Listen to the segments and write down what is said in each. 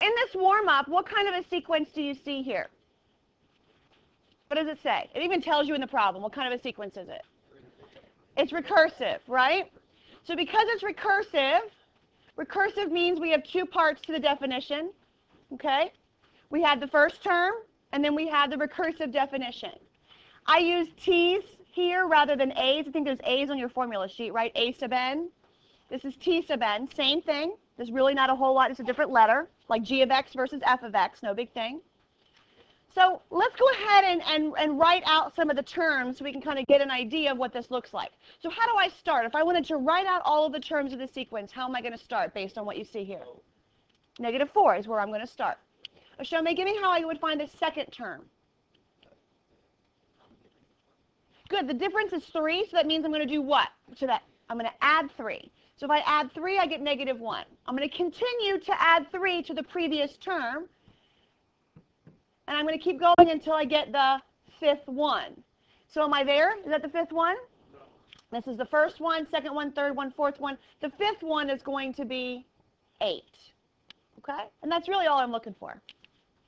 in this warm-up, what kind of a sequence do you see here? What does it say? It even tells you in the problem. What kind of a sequence is it? It's recursive, right? So because it's recursive, recursive means we have two parts to the definition, okay? We had the first term, and then we had the recursive definition. I use T's here rather than A's. I think there's A's on your formula sheet, right? A sub n. This is T sub n. Same thing. There's really not a whole lot. It's a different letter, like G of x versus f of x. No big thing. So let's go ahead and write out some of the terms so we can kind of get an idea of what this looks like. So how do I start? If I wanted to write out all of the terms of the sequence, how am I going to start based on what you see here? -4 is where I'm going to start. Ashome, give me how I would find the second term. Good. The difference is 3, so that means I'm going to do what? So that I'm going to add 3. So if I add 3, I get -1. I'm going to continue to add 3 to the previous term. And I'm going to keep going until I get the 5th one. So am I there? Is that the 5th one? No. This is the first one, second one, third one, fourth one. The 5th one is going to be 8. Okay? And that's really all I'm looking for.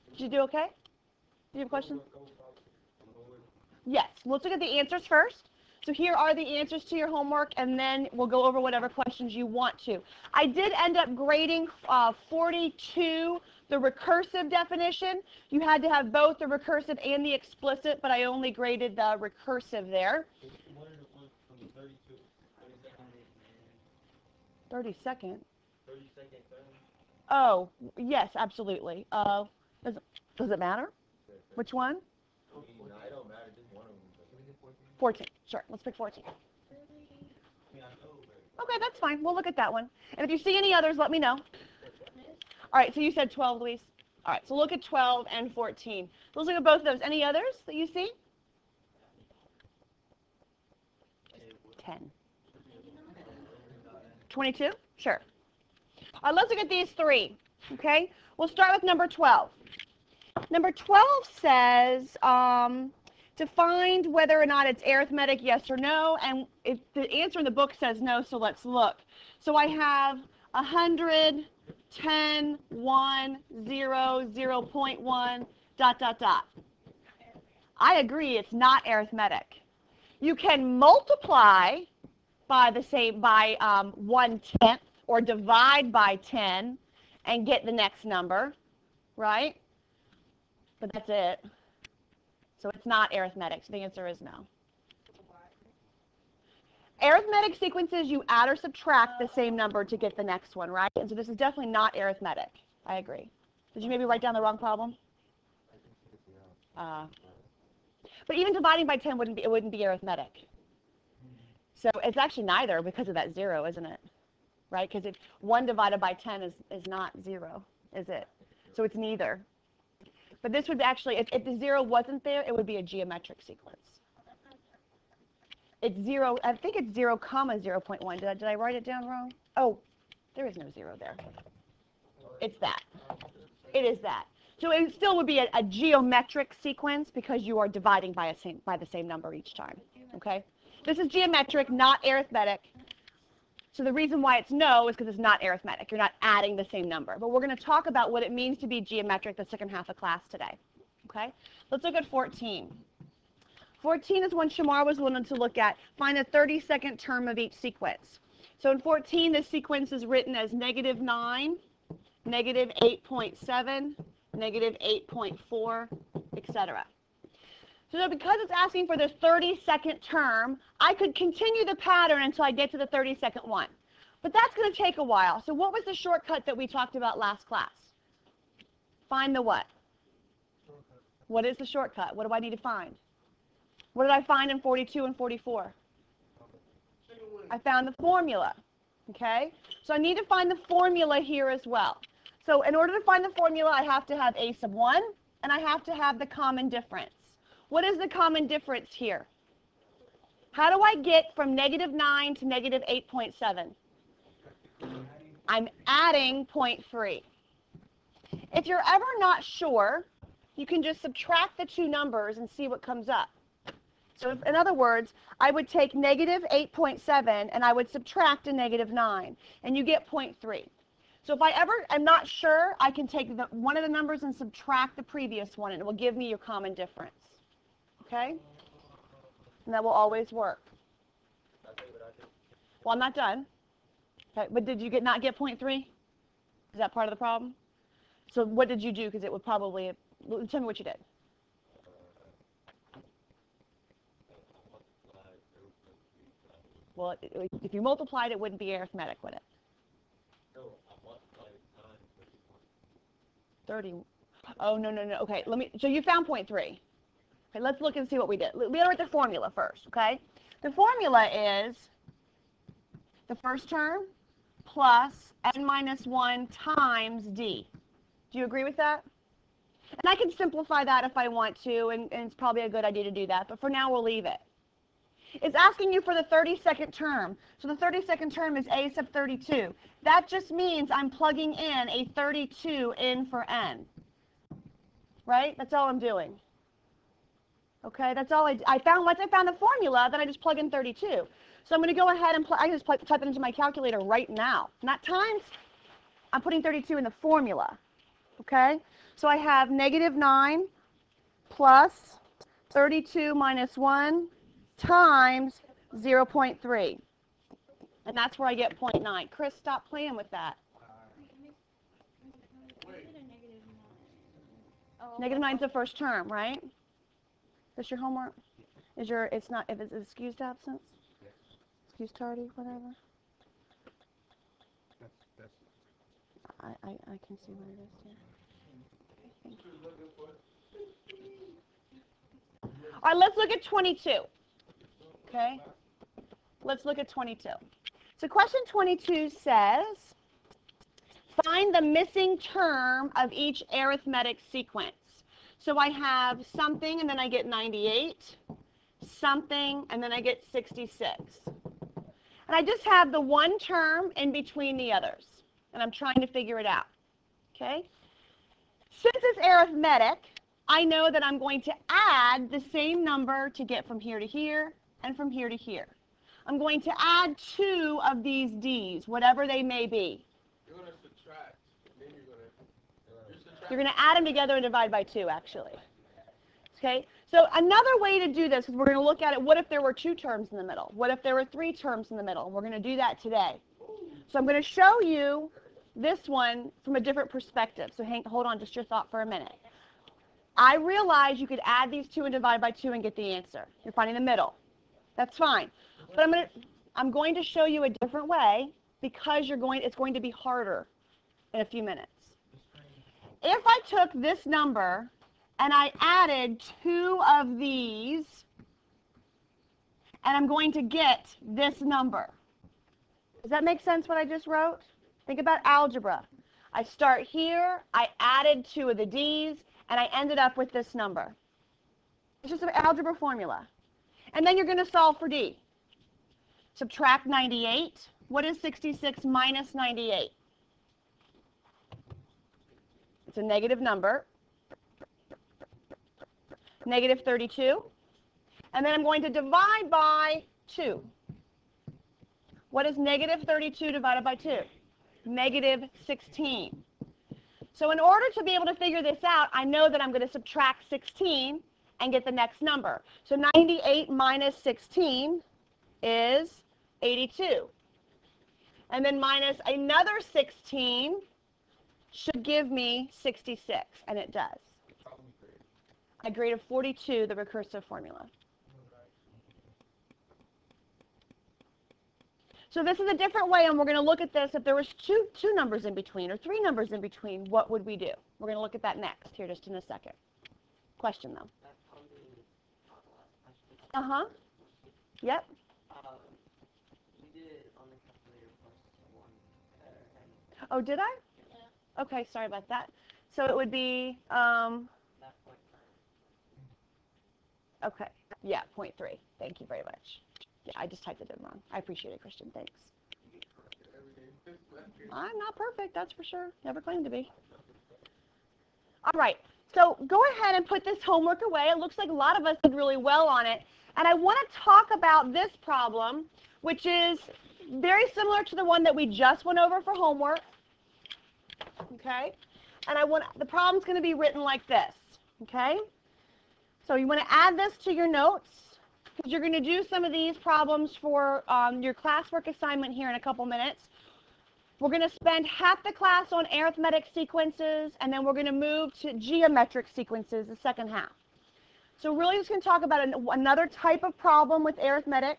Did you do okay? Do you have a question? Yes. Let's look at the answers first. So here are the answers to your homework, and then we'll go over whatever questions you want to. I did end up grading 42 the recursive definition. You had to have both the recursive and the explicit, but I only graded the recursive there. 32nd? Oh, yes, absolutely. Does it matter? Which one? No, it don't matter. Just one of them. 14. Sure, let's pick 14. Okay, that's fine. We'll look at that one. And if you see any others, let me know. All right, so you said 12, Luis. All right, so look at 12 and 14. Let's look at both of those. Any others that you see? 10. 22? Sure. All right, let's look at these three. Okay, we'll start with number 12. Number 12 says to find whether or not it's arithmetic, yes or no, and if the answer in the book says no, so let's look. So I have 100, 10, 1, 0, 0.1, ... I agree, it's not arithmetic. You can multiply by the same, by 1/10 or divide by 10 and get the next number, right? But that's it. So it's not arithmetic, so the answer is no. Arithmetic sequences, you add or subtract the same number to get the next one, right? And so this is definitely not arithmetic. I agree. Did you maybe write down the wrong problem? But even dividing by 10 wouldn't be arithmetic. So it's actually neither because of that 0, isn't it? Right? Because 1 divided by 10 is not 0, is it? So it's neither. But this would actually, if the 0 wasn't there, it would be a geometric sequence. It's 0, I think it's 0, 0.1. Did I write it down wrong? Oh, there is no 0 there. It's that. It is that. So it still would be a geometric sequence because you are dividing by the same number each time. Okay? This is geometric, not arithmetic. So the reason why it's no is because it's not arithmetic. You're not adding the same number. But we're going to talk about what it means to be geometric the second half of class today. Okay? Let's look at 14. 14 is one Shamar was wanting to look at. Find the 32nd term of each sequence. So in 14, this sequence is written as -9, -8.7, -8.4, etc. So because it's asking for this 32nd term, I could continue the pattern until I get to the 32nd one. But that's going to take a while. So what was the shortcut that we talked about last class? Find the what? What is the shortcut? What do I need to find? What did I find in 42 and 44? I found the formula. Okay? So I need to find the formula here as well. So in order to find the formula, I have to have a sub 1, and I have to have the common difference. What is the common difference here? How do I get from -9 to -8.7? I'm adding 0.3. If you're ever not sure, you can just subtract the two numbers and see what comes up. So in other words, I would take -8.7 and I would subtract a -9, and you get 0.3. So if I ever am not sure, I can take one of the numbers and subtract the previous one, and it will give me your common difference. Okay? And that will always work. Well, I'm not done. Okay, but did you not get 0.3? Is that part of the problem? So what did you do? Because it would probably, tell me what you did. Well, if you multiplied, it wouldn't be arithmetic, would it? No, I multiplied times 30. Oh, no. Okay, so you found 0.3. Okay, let's look and see what we did. We gotta write the formula first, okay? The formula is the first term plus n minus 1 times d. Do you agree with that? And I can simplify that if I want to, and it's probably a good idea to do that, but for now we'll leave it. It's asking you for the 32nd term. So the 32nd term is a sub 32. That just means I'm plugging in a 32 in for n. Right? That's all I'm doing. Okay, that's all I found. Once I found the formula, then I just plug in 32. So I'm going to go ahead and I just type it into my calculator right now. Not times. I'm putting 32 in the formula. Okay? So I have -9 plus 32 minus 1 times 0.3. And that's where I get 0.9. Chris, stop playing with that. -9 is the first term, right? Is your homework? It's not, if it's excused absence? Excused tardy, whatever? I can see what it is, yeah. Okay, thank you. All right, let's look at 22. Okay? Let's look at 22. So question 22 says, find the missing term of each arithmetic sequence. So I have something, and then I get 98, something, and then I get 66. And I just have the one term in between the others, and I'm trying to figure it out. Okay? Since it's arithmetic, I know that I'm going to add the same number to get from here to here and from here to here. I'm going to add 2 of these D's, whatever they may be. You're going to subtract. Then you're going to add them together and divide by 2, actually. Okay? So another way to do this is we're going to look at it, what if there were 2 terms in the middle? What if there were 3 terms in the middle? We're going to do that today. So I'm going to show you this one from a different perspective. So hold on just your thought for a minute. I realize you could add these 2 and divide by 2 and get the answer. You're finding the middle. That's fine. But I'm going to show you a different way because it's going to be harder in a few minutes. If I took this number and I added 2 of these, and I'm going to get this number. Does that make sense what I just wrote? Think about algebra. I start here, I added 2 of the D's, and I ended up with this number. It's just an algebra formula. And then you're going to solve for D. Subtract 98. What is 66 minus 98? It's a negative number. Negative 32. And then I'm going to divide by 2. What is negative 32 divided by 2? Negative 16. So in order to be able to figure this out, I know that I'm going to subtract 16 and get the next number. So 98 minus 16 is 82. And then minus another 16 should give me 66, and it does. A grade of 42, the recursive formula. So this is a different way, and we're going to look at this. If there was two numbers in between or 3 numbers in between, what would we do? We're going to look at that next, here just in a second. Question, though. Uh-huh. Yep. We did it on the calculator plus 1. Oh, did I? Yeah. Okay, sorry about that. So it would be, okay, yeah, 0.3. Thank you very much. Yeah, I just typed it in wrong. I appreciate it, Christian. Thanks. I'm not perfect, that's for sure. Never claimed to be. All right, so go ahead and put this homework away. It looks like a lot of us did really well on it. And I want to talk about this problem, which is very similar to the one that we just went over for homework. okay? And the problem's going to be written like this, okay? So you want to add this to your notes, because you're going to do some of these problems for your classwork assignment here in a couple minutes. We're going to spend half the class on arithmetic sequences, and then we're going to move to geometric sequences the second half. So really just going to talk about another type of problem with arithmetic,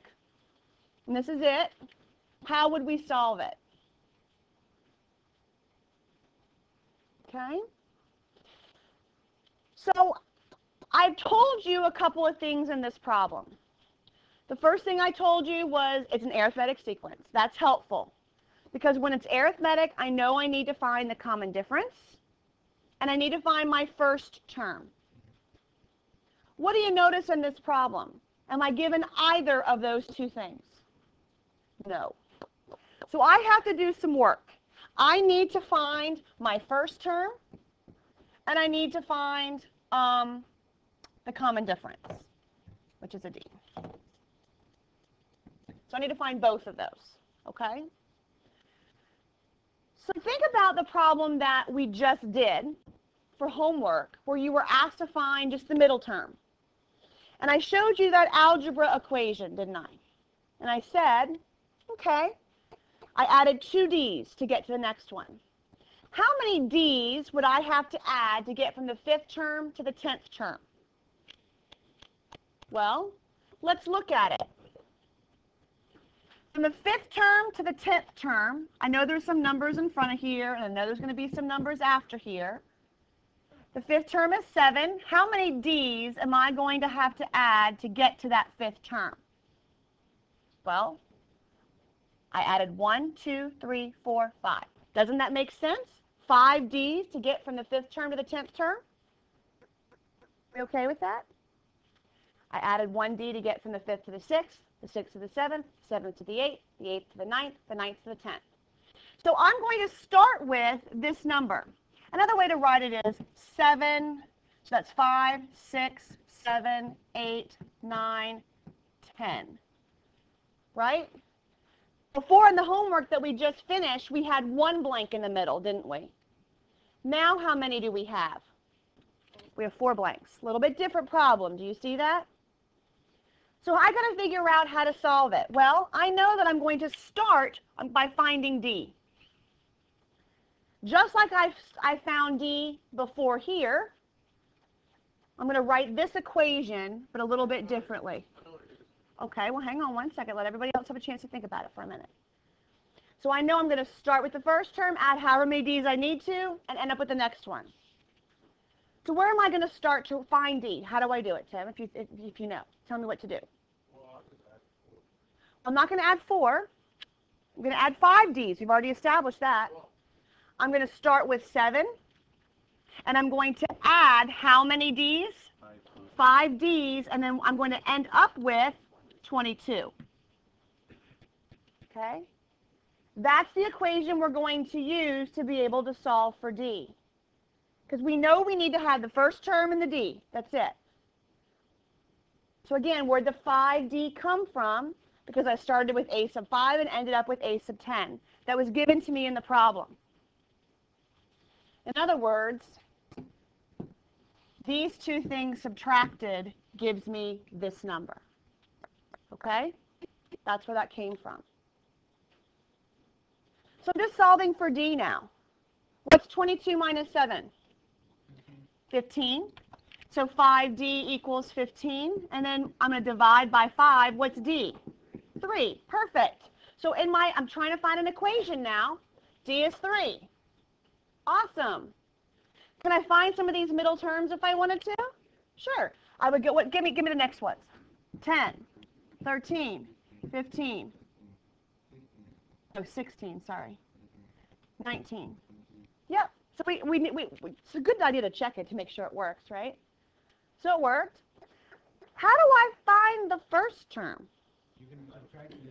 and this is it. How would we solve it? Okay? So I've told you a couple of things in this problem. The first thing I told you was it's an arithmetic sequence. That's helpful, because when it's arithmetic, I know I need to find the common difference, and I need to find my first term. What do you notice in this problem? Am I given either of those two things? No. So I have to do some work. I need to find my first term, and I need to find the common difference, which is a D. So I need to find both of those, okay? So think about the problem that we just did for homework, where you were asked to find just the middle term. And I showed you that algebra equation, didn't I? And I said, okay, I added 2 D's to get to the next one. How many D's would I have to add to get from the 5th term to the 10th term? Well, let's look at it. From the 5th term to the 10th term, I know there's some numbers in front of here, and I know there's going to be some numbers after here. The 5th term is 7. How many D's am I going to have to add to get to that 5th term? Well, I added 1, 2, 3, 4, 5. Doesn't that make sense? 5 D's to get from the 5th term to the 10th term? Are we okay with that? I added 1 D to get from the 5th to the 6th, the 6th to the 7th, 7th to the 8th, the 8th to the 9th, the 9th to the 10th. So I'm going to start with this number. Another way to write it is 7, so that's 5, 6, 7, 8, 9, 10. Right? Before in the homework that we just finished, we had 1 blank in the middle, didn't we? Now how many do we have? We have 4 blanks. A little bit different problem. Do you see that? So I got to figure out how to solve it. Well, I know that I'm going to start by finding D. Just like I found D before here, I'm going to write this equation, but a little bit differently. Okay, well, hang on one second. Let everybody else have a chance to think about it for a minute. So I know I'm going to start with the first term, add however many D's I need to, and end up with the next one. So where am I going to start to find D? How do I do it, Tim, if you know? Tell me what to do. I'm not going to add 4. I'm going to add 5 D's. We've already established that. I'm going to start with 7, and I'm going to add how many D's? 5 D's, and then I'm going to end up with 22. Okay? That's the equation we're going to use to be able to solve for D. Because we know we need to have the first term and the D. That's it. So again, where'd the 5D come from? Because I started with a sub 5 and ended up with a sub 10. That was given to me in the problem. In other words, these two things subtracted gives me this number. Okay? That's where that came from. So I'm just solving for D now. What's 22 minus 7? 15. So 5D equals 15. And then I'm going to divide by 5. What's D? 3. Perfect. So I'm trying to find an equation now. D is 3. Awesome. Can I find some of these middle terms if I wanted to? Sure. I would go, give me the next ones. 10, 13, 15. Oh, 16, sorry. 19. Yep. So it's a good idea to check it to make sure it works, right? So it worked. How do I find the first term?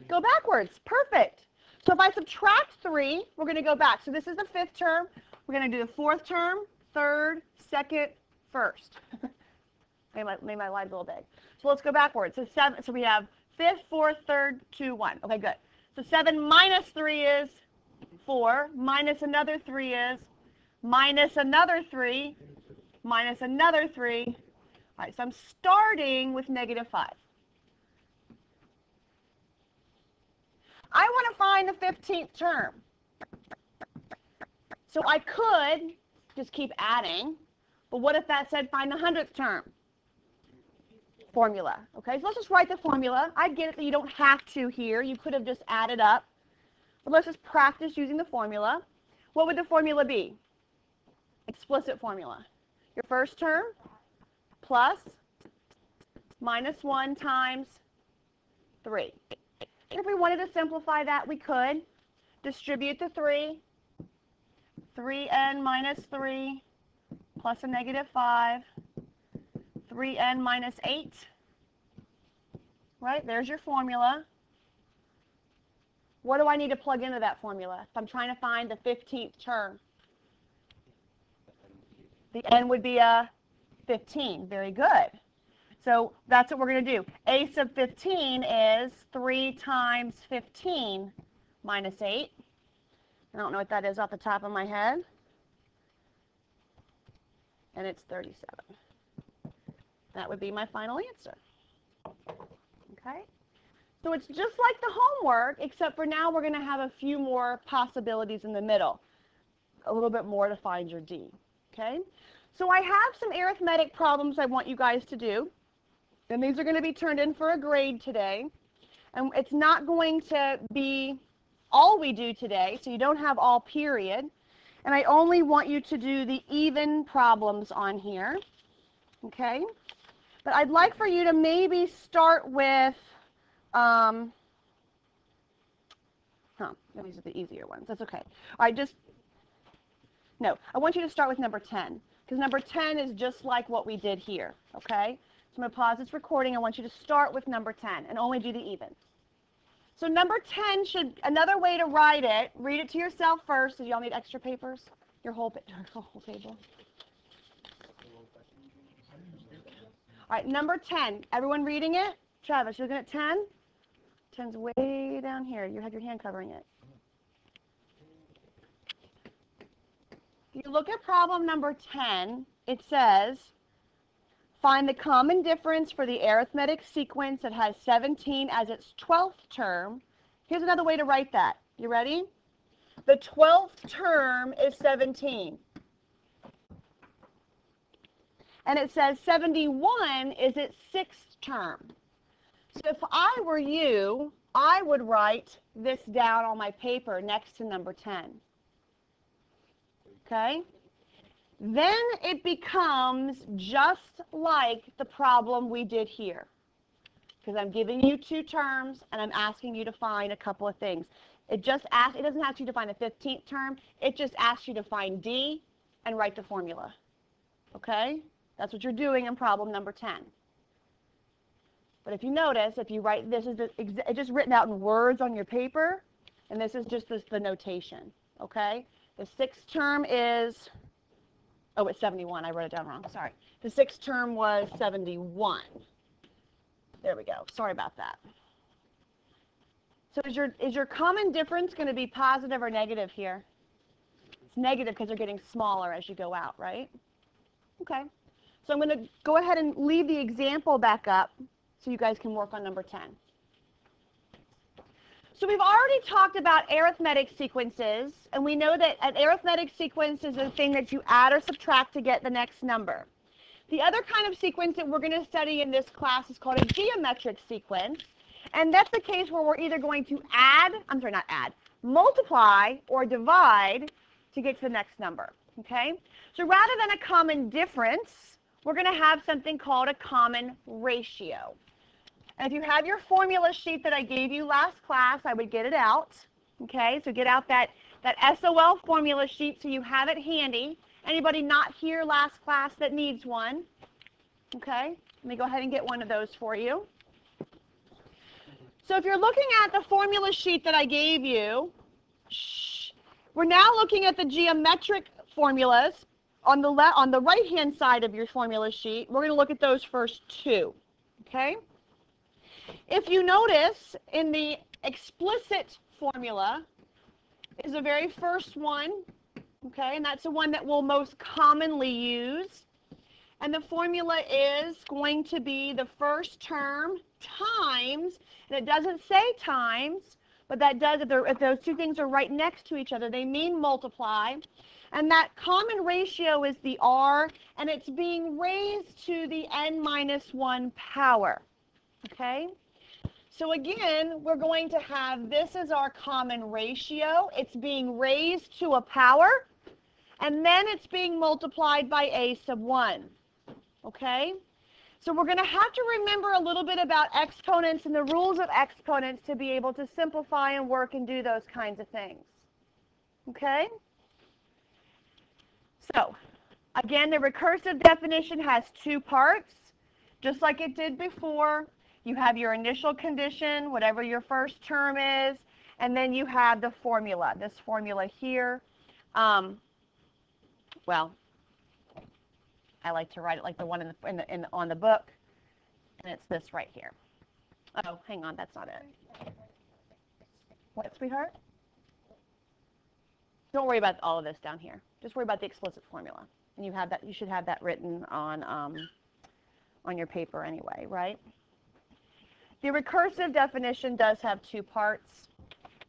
Go backwards. Perfect. So if I subtract 3, we're going to go back. So this is the 5th term. We're going to do the 4th term, 3rd, 2nd, 1st. made my line a little big. So let's go backwards. So 7. So we have 5th, 4th, 3rd, 2, 1. Okay, good. So 7 minus 3 is 4. Minus another 3 is minus another 3, minus another 3. All right, so I'm starting with negative 5. I want to find the 15th term. So I could just keep adding, but what if that said find the 100th term? Formula. Okay, so let's just write the formula. I get it that you don't have to here. You could have just added up. But let's just practice using the formula. What would the formula be? Explicit formula. Your first term plus minus 1 times 3. If we wanted to simplify that, we could distribute the 3. 3n minus 3 plus a negative 5. 3n minus 8. Right, there's your formula. What do I need to plug into that formula if I'm trying to find the 15th term? The n would be a 15. Very good. So that's what we're going to do. A sub 15 is 3 times 15 minus 8. I don't know what that is off the top of my head. And it's 37. That would be my final answer. Okay? So it's just like the homework, except for now we're going to have a few more possibilities in the middle. A little bit more to find your D. Okay? So I have some arithmetic problems I want you guys to do. And these are going to be turned in for a grade today. And it's not going to be all we do today, so you don't have all period. And I only want you to do the even problems on here. Okay? But I'd like for you to maybe start with, these are the easier ones. That's okay. I want you to start with number 10, because number 10 is just like what we did here, okay? So I'm going to pause this recording. I want you to start with number 10 and only do the even. So number 10 should, another way to write it, read it to yourself first. Do y'all need extra papers? Your whole table. All right, number 10. Everyone reading it? Travis, you looking at 10? 10's way down here. You have your hand covering it. If you look at problem number 10, it says, find the common difference for the arithmetic sequence that has 17 as its 12th term. Here's another way to write that. You ready? The 12th term is 17. And it says 71 is its 6th term. So if I were you, I would write this down on my paper next to number 10. Okay? Then it becomes just like the problem we did here. Because I'm giving you 2 terms and I'm asking you to find a couple of things. It doesn't ask you to find the 15th term. It just asks you to find D and write the formula. Okay? That's what you're doing in problem number 10. But if you notice, if you write, it's just written out in words on your paper, and this is just the notation. Okay? The 6th term is, oh, it's 71. I wrote it down wrong. Sorry. The 6th term was 71. There we go. Sorry about that. So is your common difference going to be positive or negative here? It's negative because they're getting smaller as you go out, right? Okay. So I'm going to go ahead and leave the example back up so you guys can work on number 10. So we've already talked about arithmetic sequences, and we know that an arithmetic sequence is a thing that you add or subtract to get the next number. The other kind of sequence that we're going to study in this class is called a geometric sequence, and that's the case where we're either going to multiply or divide to get to the next number. Okay? So rather than a common difference, we're going to have something called a common ratio. And if you have your formula sheet that I gave you last class, I would get it out. Okay, so get out that SOL formula sheet so you have it handy. Anybody not here last class that needs one? Okay, let me go ahead and get one of those for you. So if you're looking at the formula sheet that I gave you, we're now looking at the geometric formulas on the right-hand side of your formula sheet. We're going to look at those first 2. Okay? If you notice, in the explicit formula is the very first one Okay, and that's the one that we'll most commonly use. And the formula is going to be the first term times, and it doesn't say times, but that does, if those two things are right next to each other, they mean multiply. And that common ratio is the r, and it's being raised to the n minus 1 power. Okay? So again, we're going to have this as our common ratio. It's being raised to a power, and then it's being multiplied by a sub 1. Okay? So we're going to have to remember a little bit about exponents and the rules of exponents to be able to simplify and work and do those kinds of things. Okay? So, again, the recursive definition has two parts, just like it did before. You have your initial condition, whatever your first term is, and then you have the formula, this formula here. Well, I like to write it like the one on the book, and it's this right here. Oh, hang on, that's not it. What, sweetheart? Don't worry about all of this down here. Just worry about the explicit formula, and you have that. You should have that written on your paper anyway, right? The recursive definition does have two parts: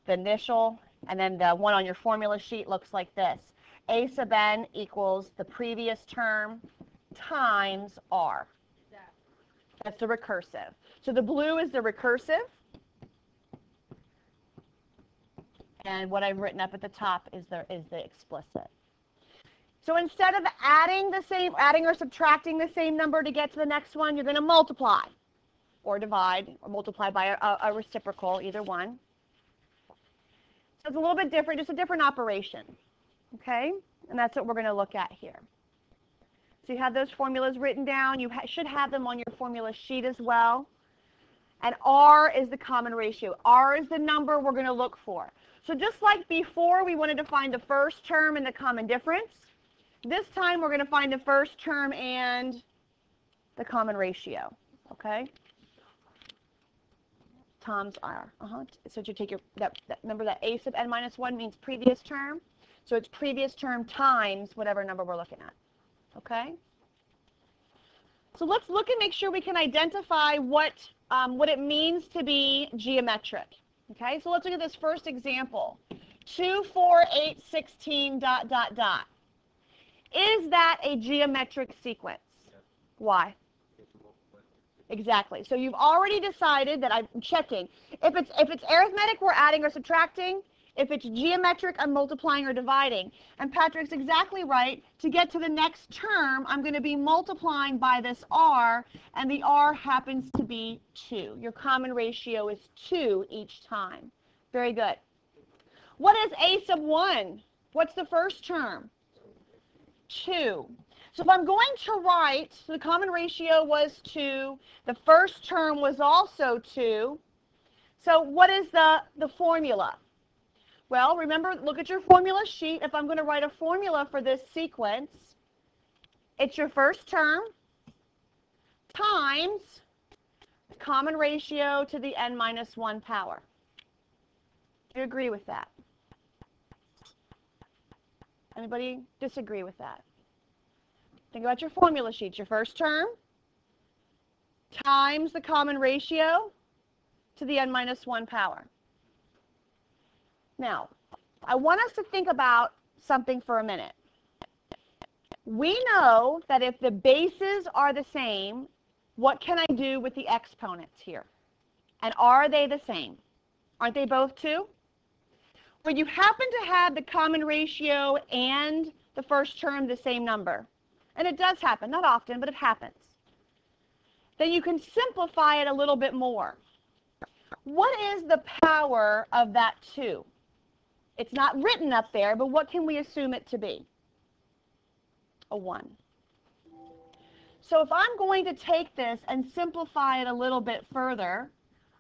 the initial, and then the one on your formula sheet looks like this: a sub n equals the previous term times r. That's the recursive. So the blue is the recursive, and what I've written up at the top is the explicit. So instead of adding or subtracting the same number to get to the next one, you're going to multiply or divide or multiply by a reciprocal, either one. So it's a little bit different, just a different operation. Okay? And that's what we're going to look at here. So you have those formulas written down. You should have them on your formula sheet as well. And R is the common ratio. R is the number we're going to look for. So just like before, we wanted to find the first term and the common difference. This time, we're going to find the first term and the common ratio. Okay? Times R. So you take remember that a sub n minus 1 means previous term. So it's previous term times whatever number we're looking at. Okay? So let's look and make sure we can identify what it means to be geometric. Okay? So let's look at this first example. 2, 4, 8, 16, dot, dot, dot. Is that a geometric sequence? Yes. Why? Exactly. So you've already decided that I'm checking. If it's arithmetic, we're adding or subtracting. If it's geometric, I'm multiplying or dividing. And Patrick's exactly right. To get to the next term, I'm going to be multiplying by this r, and the r happens to be 2. Your common ratio is 2 each time. Very good. What is a sub 1? What's the first term? 2. So if I'm going to write, so the common ratio was 2, the first term was also 2. So what is the formula? Well, remember, look at your formula sheet. If I'm going to write a formula for this sequence, it's your first term times the common ratio to the n minus 1 power. Do you agree with that? Anybody disagree with that? Think about your formula sheet. Your first term times the common ratio to the n minus 1 power. Now, I want us to think about something for a minute. We know that if the bases are the same, what can I do with the exponents here? And are they the same? Aren't they both 2? When you happen to have the common ratio and the first term the same number, and it does happen, not often, but it happens, then you can simplify it a little bit more. What is the power of that 2? It's not written up there, but what can we assume it to be? A 1. So if I'm going to take this and simplify it a little bit further,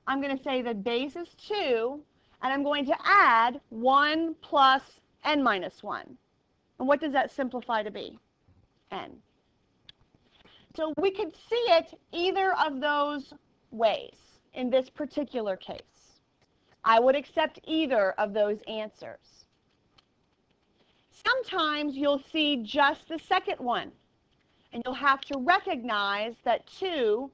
I'm going to say the base is 2, and I'm going to add 1 plus n minus 1. And what does that simplify to be? N. So we could see it either of those ways in this particular case. I would accept either of those answers. Sometimes you'll see just the second one, and you'll have to recognize that 2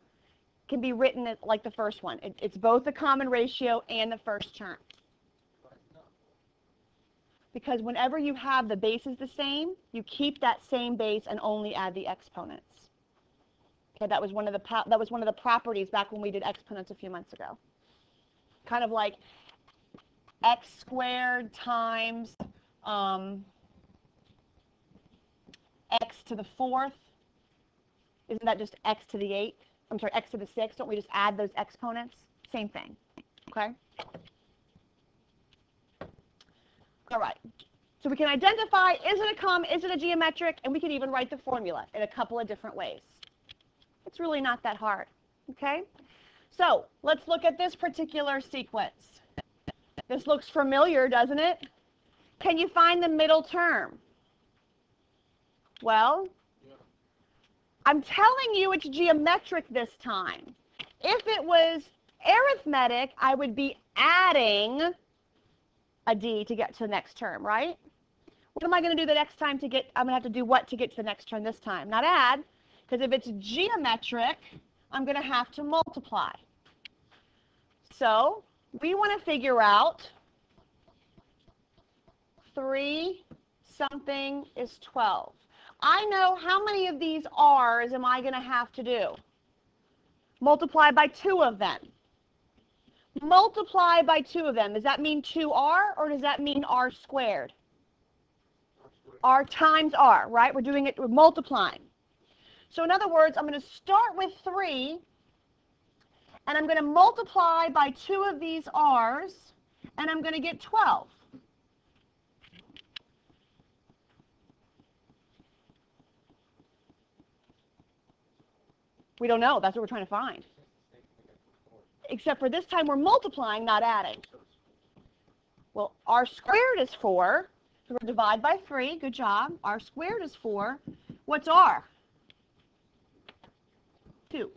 can be written like the first one. It's both the common ratio and the first term. Because whenever you have the bases the same, you keep that same base and only add the exponents. Okay, that was one of the properties back when we did exponents a few months ago. Kind of like x squared times x to the 4th. Isn't that just x to the 8th? I'm sorry, x to the 6th. Don't we just add those exponents? Same thing. Okay? All right. So we can identify, is it a geometric? And we can even write the formula in a couple of different ways. It's really not that hard. Okay? So let's look at this particular sequence. This looks familiar, doesn't it? Can you find the middle term? Well, I'm telling you it's geometric this time. If it was arithmetic, I would be adding a d to get to the next term, right? What am I going to do the next time to get, I'm going to have to do what to get to the next term this time? Not add, because if it's geometric, I'm going to have to multiply. So we want to figure out 3 something is 12. I know how many of these r's am I going to have to do? Multiply by 2 of them. Multiply by 2 of them. Does that mean 2r or does that mean r squared? R times r, right? We're multiplying. So in other words, I'm going to start with 3 and I'm going to multiply by 2 of these r's and I'm going to get 12. We don't know. That's what we're trying to find. Except for this time we're multiplying, not adding. Well, r squared is 4. So we're divide by 3. Good job. R squared is 4. What's r? 2.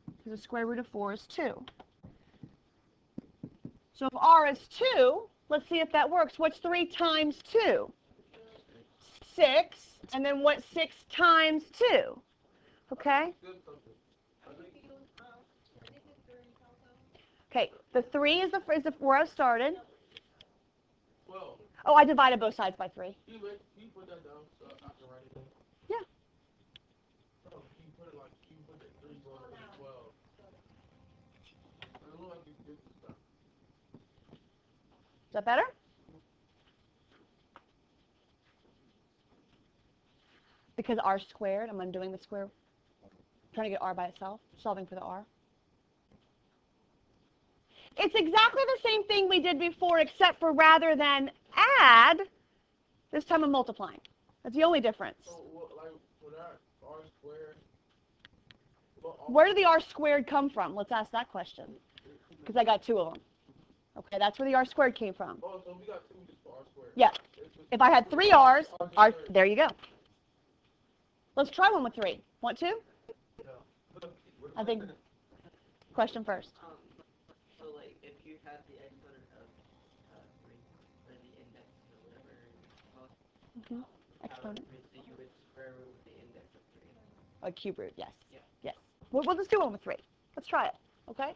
Because the square root of 4 is 2. So if r is 2, let's see if that works. What's 3 times 2? 6. And then what's 6 times 2? Okay? Okay, the 3 is where I started. 12. Oh, I divided both sides by 3. Can you put that down so I can write it down? Yeah. No, can you put it like, you put that 3 going to 12. I don't know if you can get this stuff. Is that better? Because r squared, I'm undoing the square. I'm trying to get r by itself, solving for the r. It's exactly the same thing we did before, except for rather than add, this time I'm multiplying. That's the only difference. So, like, for that, r squared. Where did the r squared come from? Let's ask that question. Because I got 2 of them. Okay, that's where the r squared came from. Oh, so we got 2 just for r squared. Yeah. If I had 3 r's, there you go. Let's try one with 3. Want to? Yeah. I think, question first. So like if you had the exponent of 3 or the index or whatever Exponent. so you would square root with the index of 3. A cube root, yes. Yeah. Yes. We'll just do one with 3. Let's try it. Okay?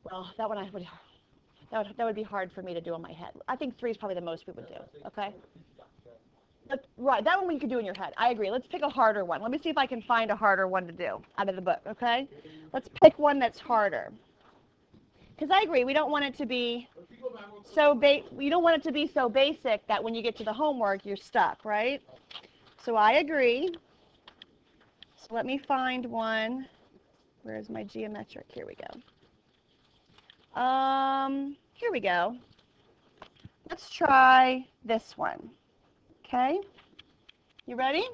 Well, that one that would be hard for me to do in my head. I think 3 is probably the most we would do. Okay? Right, that one you could do in your head. I agree. Let's pick a harder one. Let me see if I can find a harder one to do out of the book, okay? Let's pick one that's harder. Because I agree, we don't want it to be you don't want it to be so basic that when you get to the homework, you're stuck, right? So I agree. So let me find one. Where's my geometric? Here we go. Here we go. Let's try this one. Okay, you ready?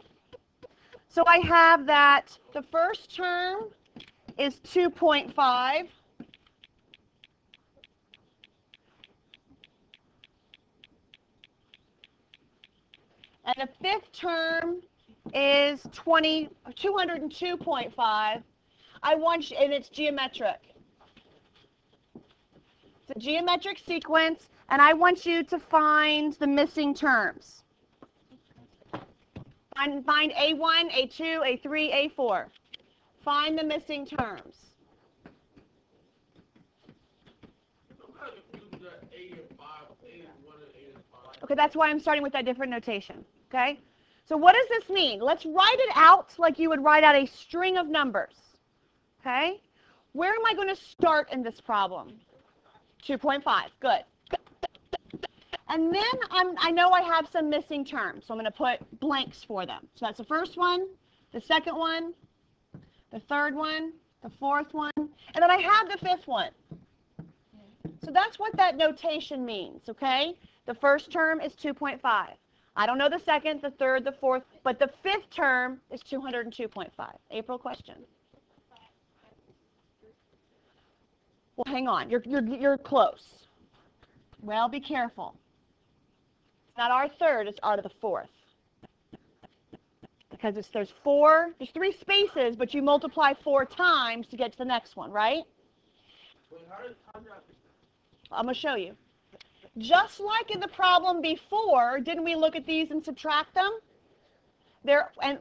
So I have that the first term is 2.5. And the fifth term is 202.5. I want you, and it's geometric. It's a geometric sequence. And I want you to find the missing terms. Find A1, A2, A3, A4. Find the missing terms. Okay, that's why I'm starting with that different notation. Okay? So what does this mean? Let's write it out like you would write out a string of numbers. Okay? Where am I going to start in this problem? 2.5. Good. And then I know I have some missing terms, so I'm going to put blanks for them. So that's the first one, the second one, the third one, the fourth one, and then I have the fifth one. So that's what that notation means, okay? The first term is 2.5. I don't know the second, the third, the fourth, but the fifth term is 202.5. April, question? Well, hang on. You're close. Well, be careful. It's not R third, it's R to the fourth. Because there's three spaces, but you multiply 4 times to get to the next one, right? I'm going to show you. Just like in the problem before, didn't we look at these and subtract them?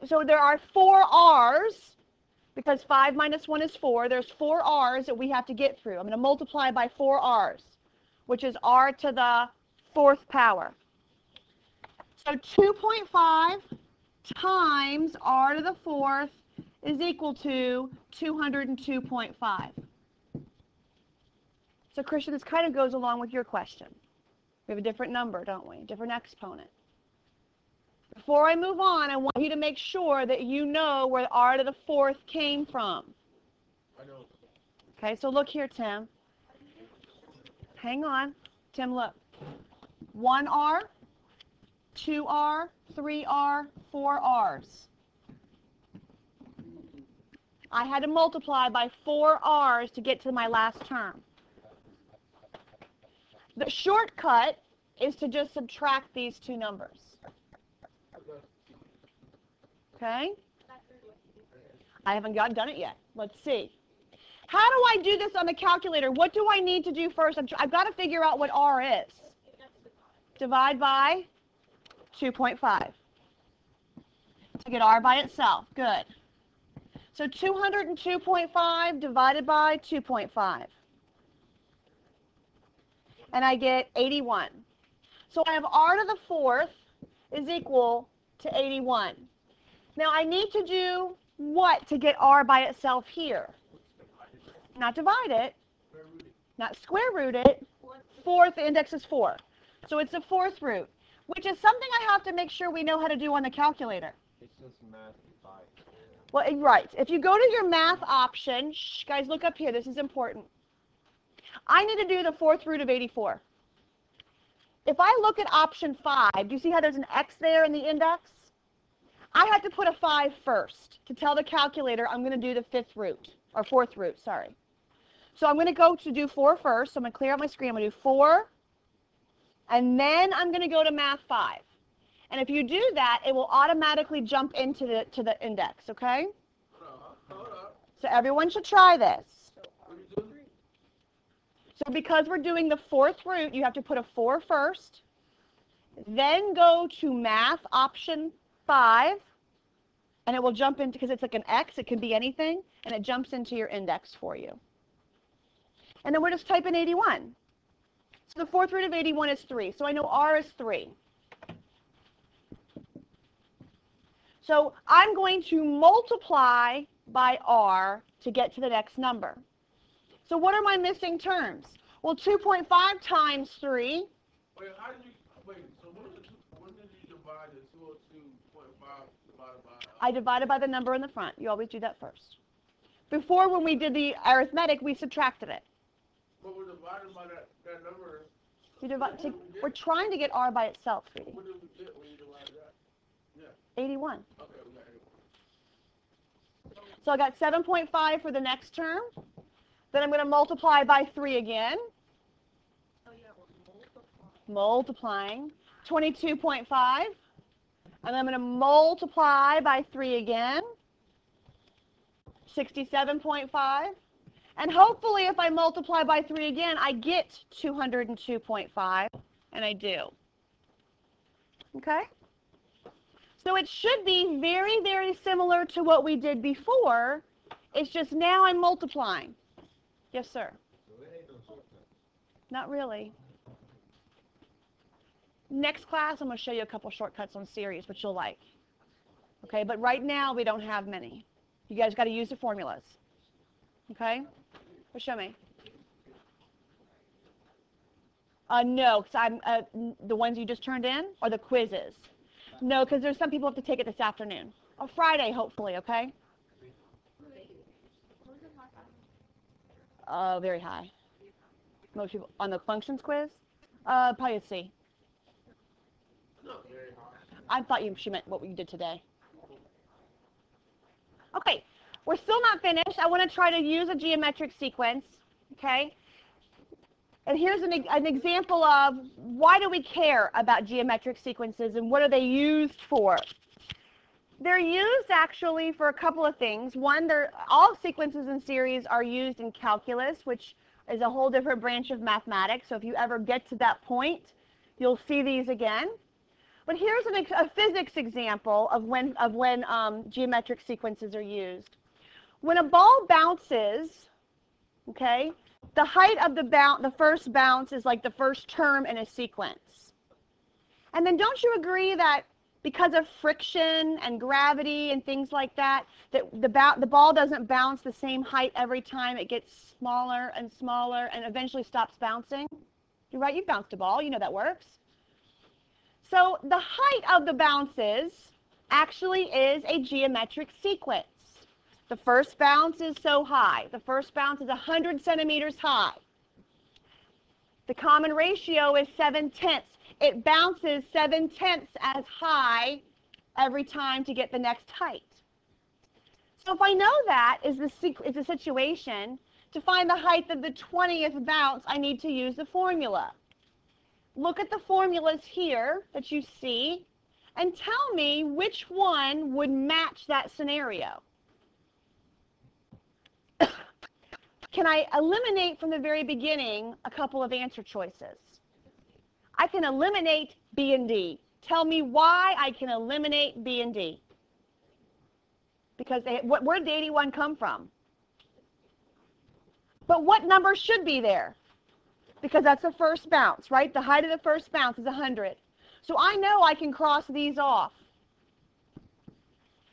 So there are 4 R's, because 5 minus 1 is 4. There's 4 R's that we have to get through. I'm going to multiply by 4 R's, which is R to the 4th power. So 2.5 times R to the 4th is equal to 202.5. So Christian, this kind of goes along with your question. We have a different number, don't we? Different exponent. Before I move on, I want you to make sure that you know where R to the 4th came from. I know. Okay, so look here, Tim. Hang on. Tim, look. 1R, 2R, 3R, 4 R's. I had to multiply by 4 R's to get to my last term. The shortcut is to just subtract these two numbers. Okay? I haven't done it yet. Let's see. How do I do this on the calculator? What do I need to do first? I've got to figure out what R is. Divide by 2.5 to get R by itself. Good. So 202.5 divided by 2.5. And I get 81. So I have R to the 4th is equal to 81. Now I need to do what to get R by itself here? Not divide it, not square root it. 4th, the index is 4. So it's the 4th root, which is something I have to make sure we know how to do on the calculator. It's just math 5. Well, right. If you go to your math option, guys, look up here. This is important. I need to do the 4th root of 84. If I look at option 5, do you see how there's an X there in the index? I have to put a 5 first to tell the calculator I'm going to do the 5th root, or 4th root, sorry. So I'm going to go to do 4 first. So I'm going to clear out my screen. I'm going to do 4, and then I'm going to go to math 5. And if you do that, it will automatically jump into the index, okay? Hold up. So everyone should try this. So because we're doing the 4th root, you have to put a 4 first, then go to math option 5, and it will jump into, because it's like an X, it can be anything, and it jumps into your index for you. And then we'll just type in 81. So the 4th root of 81 is 3, so I know R is 3. So I'm going to multiply by R to get to the next number. So what are my missing terms? Well, 2.5 times 3. So when did you divide the 202.5 divided by? I divided by the number in the front. You always do that first. Before, when we did the arithmetic, we subtracted it. But we're divided by that number. We're trying to get R by itself, sweetie. What did we get when you divided that? Yeah. 81. Okay, we got 81. So I got 7.5 for the next term. Then I'm going to multiply by 3 again. Multiplying. 22.5. And I'm going to multiply by 3 again. 67.5. And hopefully if I multiply by 3 again, I get 202.5, and I do. Okay? So it should be very, very similar to what we did before. It's just now I'm multiplying. Yes, sir? Not really. Next class, I'm going to show you a couple shortcuts on series, which you'll like. Okay, but right now we don't have many. You guys got to use the formulas. Okay? Well, show me. No, because I'm the ones you just turned in, or the quizzes. No, because there's some people who have to take it this afternoon. Or Friday, hopefully, okay? Very high. Most people on the functions quiz? Probably a C. Not very hard. I thought she meant what you did today. Okay, we're still not finished. I want to try to use a geometric sequence, okay? And here's an example of why do we care about geometric sequences and what are they used for? They're used actually for a couple of things. One, all sequences in series are used in calculus, which is a whole different branch of mathematics. So if you ever get to that point, you'll see these again. But here's a physics example of when geometric sequences are used. When a ball bounces, okay, the height of the first bounce is like the first term in a sequence. And then don't you agree that because of friction and gravity and things like that, that the ball doesn't bounce the same height every time? It gets smaller and smaller and eventually stops bouncing? You're right, you've bounced a ball. You know that works. So the height of the bounces actually is a geometric sequence. The first bounce is so high. The first bounce is 100 centimeters high. The common ratio is 7/10. It bounces 7/10 as high every time to get the next height. So if I know that is the situation, to find the height of the 20th bounce, I need to use the formula. Look at the formulas here that you see and tell me which one would match that scenario. Can I eliminate from the very beginning a couple of answer choices? I can eliminate B and D. Tell me why I can eliminate B and D. Because where did the 81 come from? But what number should be there? Because that's the first bounce, right? The height of the first bounce is 100. So I know I can cross these off.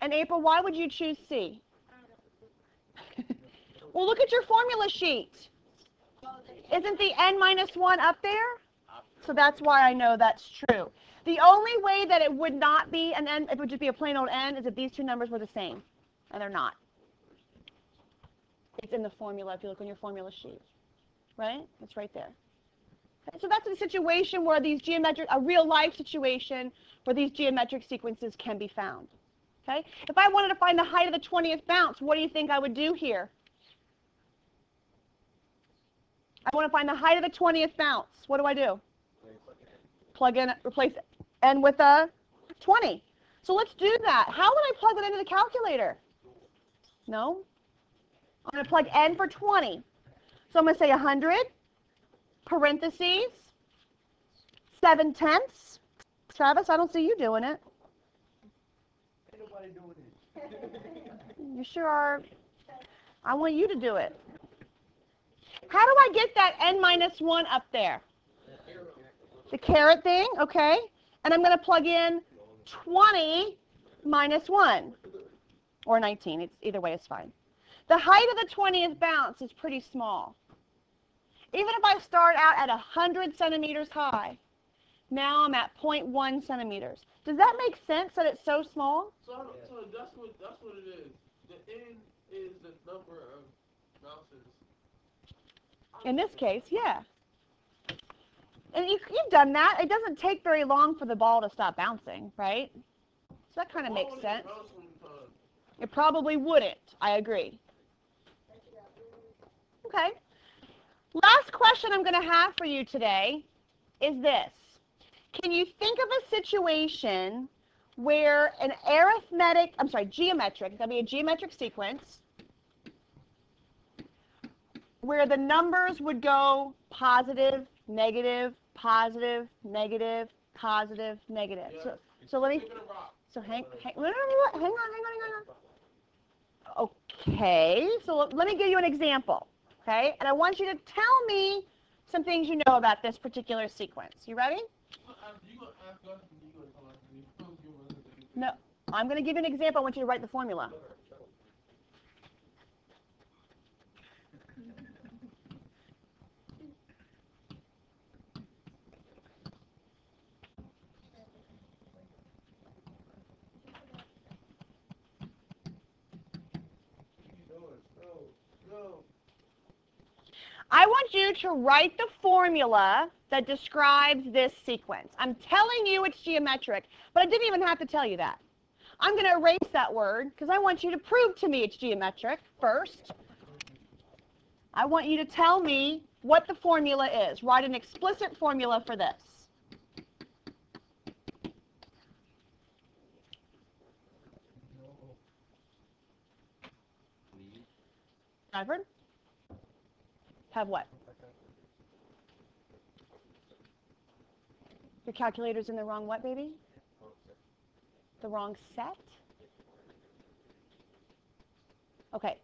And April, why would you choose C? Well, look at your formula sheet. Isn't the n-1 up there? So that's why I know that's true. The only way that it would not be an n, it would just be a plain old n, is if these two numbers were the same. And they're not. It's in the formula if you look on your formula sheet. Right? It's right there. Okay, so that's a situation where these a real life situation where these geometric sequences can be found. Okay? If I wanted to find the height of the 20th bounce, what do you think I would do here? I want to find the height of the 20th bounce. What do I do? Plug in, replace n with a 20. So let's do that. How would I plug that into the calculator? No? I'm going to plug n for 20. So I'm going to say 100, parentheses, 7/10. Travis, I don't see you doing it. Ain't nobody doing it. You sure are. I want you to do it. How do I get that n-1 up there? The caret thing, okay. And I'm going to plug in 20 minus 1, or 19. Either way is fine. The height of the 20th bounce is pretty small. Even if I start out at 100 centimeters high, now I'm at 0.1 centimeters. Does that make sense that it's so small? So that's what it is. The n is the number of bounces. In this case, yeah. And you've done that. It doesn't take very long for the ball to stop bouncing, right? So that kind of makes sense. It probably wouldn't. I agree. Okay. Last question I'm going to have for you today is this. Can you think of a situation where an geometric, it's going to be a geometric sequence, where the numbers would go positive, negative, positive, negative, positive, negative. Yeah. So let me, Pick it a rock. so hang on. Okay, so let me give you an example, okay? And I want you to tell me some things you know about this particular sequence. You ready? You gonna ask us, and you gonna come out to me. You gonna give us an example. No, I'm going to give you an example. I want you to write the formula. Go. I want you to write the formula that describes this sequence. I'm telling you it's geometric, but I didn't even have to tell you that. I'm going to erase that word because I want you to prove to me it's geometric first. I want you to tell me what the formula is. Write an explicit formula for this. Bradford? Have what? Your calculator's in the wrong what, baby? The wrong set? Okay.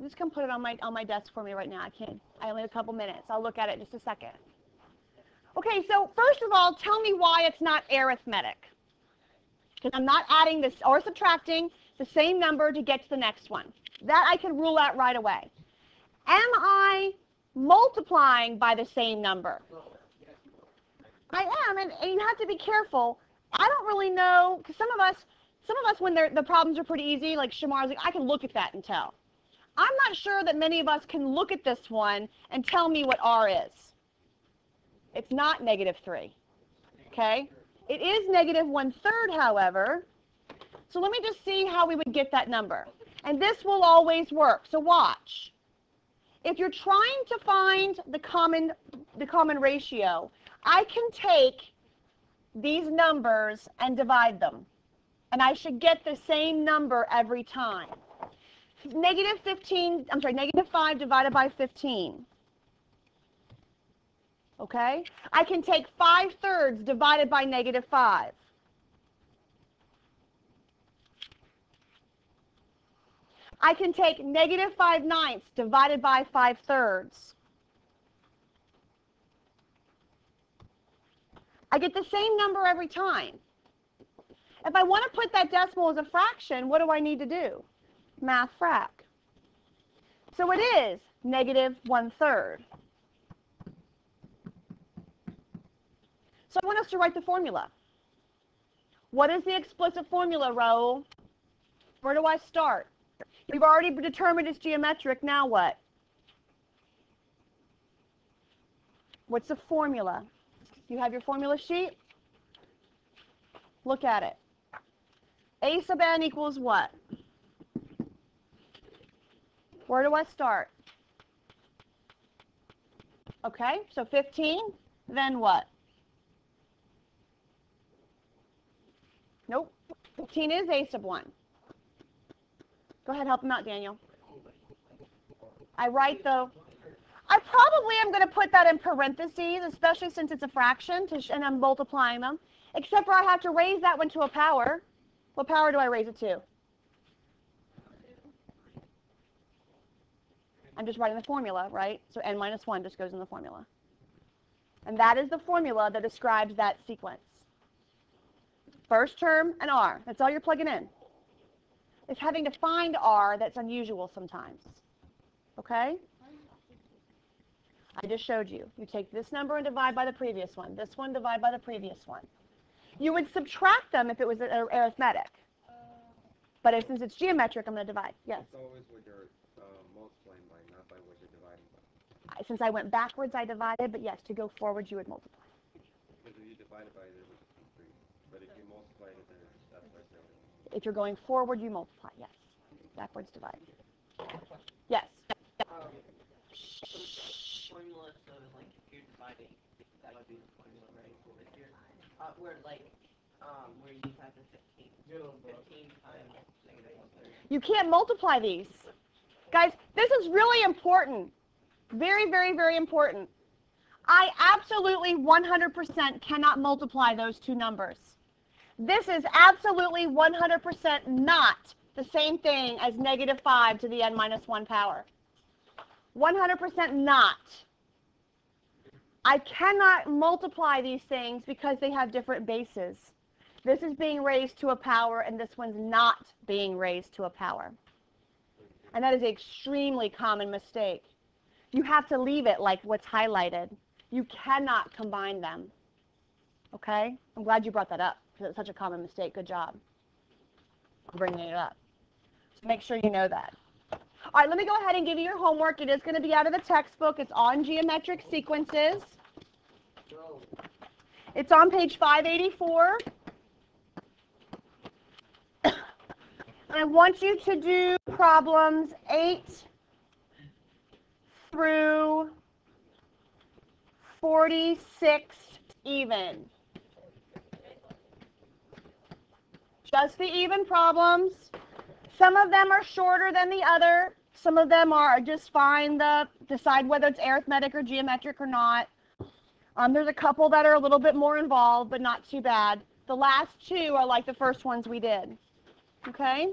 Just come put it on my desk for me right now. I only have a couple minutes. I'll look at it in just a second. Okay, so first of all, tell me why it's not arithmetic. Because I'm not adding this or subtracting the same number to get to the next one. That I can rule out right away. Am I multiplying by the same number? I am, and you have to be careful. I don't really know, because some of us when the problems are pretty easy, like Shamar's like, I can look at that and tell. I'm not sure that many of us can look at this one and tell me what R is. It's not -3, okay? It is -1/3, however. So let me just see how we would get that number. And this will always work, so watch. If you're trying to find the common ratio, I can take these numbers and divide them. And I should get the same number every time. -5 divided by 15. Okay? I can take 5/3 divided by -5. I can take -5/9 divided by 5/3. I get the same number every time. If I want to put that decimal as a fraction, what do I need to do? Math frac. So it is -1/3. So I want us to write the formula. What is the explicit formula, Raul? Where do I start? We've already determined it's geometric. Now what? What's the formula? You have your formula sheet? Look at it. A sub n equals what? Where do I start? Okay, so 15, then what? Nope, 15 is a sub 1. Go ahead, help him out, Daniel. I probably am going to put that in parentheses, especially since it's a fraction, and I'm multiplying them, except for I have to raise that one to a power. What power do I raise it to? I'm just writing the formula, right? So n minus 1 just goes in the formula. And that is the formula that describes that sequence. First term and R. That's all you're plugging in. It's having to find R that's unusual sometimes. Okay? I just showed you. You take this number and divide by the previous one. This one divide by the previous one. You would subtract them if it was arithmetic. But since it's geometric, I'm going to divide. Yes? It's always what you're multiplying by, not by what you're dividing by. Since I went backwards, I divided. But yes, to go forward, you would multiply. Because if you divide it by it, it's 3. But if you multiply it, then that's by 7. If you're going forward, you multiply. Yes. Backwards divide. Yes. Formula, so like if you're dividing, that would be the formula, right? If you're, where you have the 15 times -1/3. You can't multiply these. Guys, this is really important. Very, very, very important. I absolutely 100% cannot multiply those two numbers. This is absolutely 100% not the same thing as negative 5 to the n minus 1 power. 100% not. I cannot multiply these things because they have different bases. This is being raised to a power, and this one's not being raised to a power. And that is an extremely common mistake. You have to leave it like what's highlighted. You cannot combine them. Okay? I'm glad you brought that up because it's such a common mistake. Good job for bringing it up. So make sure you know that. All right, let me go ahead and give you your homework. It is going to be out of the textbook. It's on geometric sequences. It's on page 584. I want you to do problems 8 through 46 even. Just the even problems. Some of them are shorter than the other. Some of them are just fine to decide whether it's arithmetic or geometric or not. There's a couple that are a little bit more involved, but not too bad. The last two are like the first ones we did. Okay?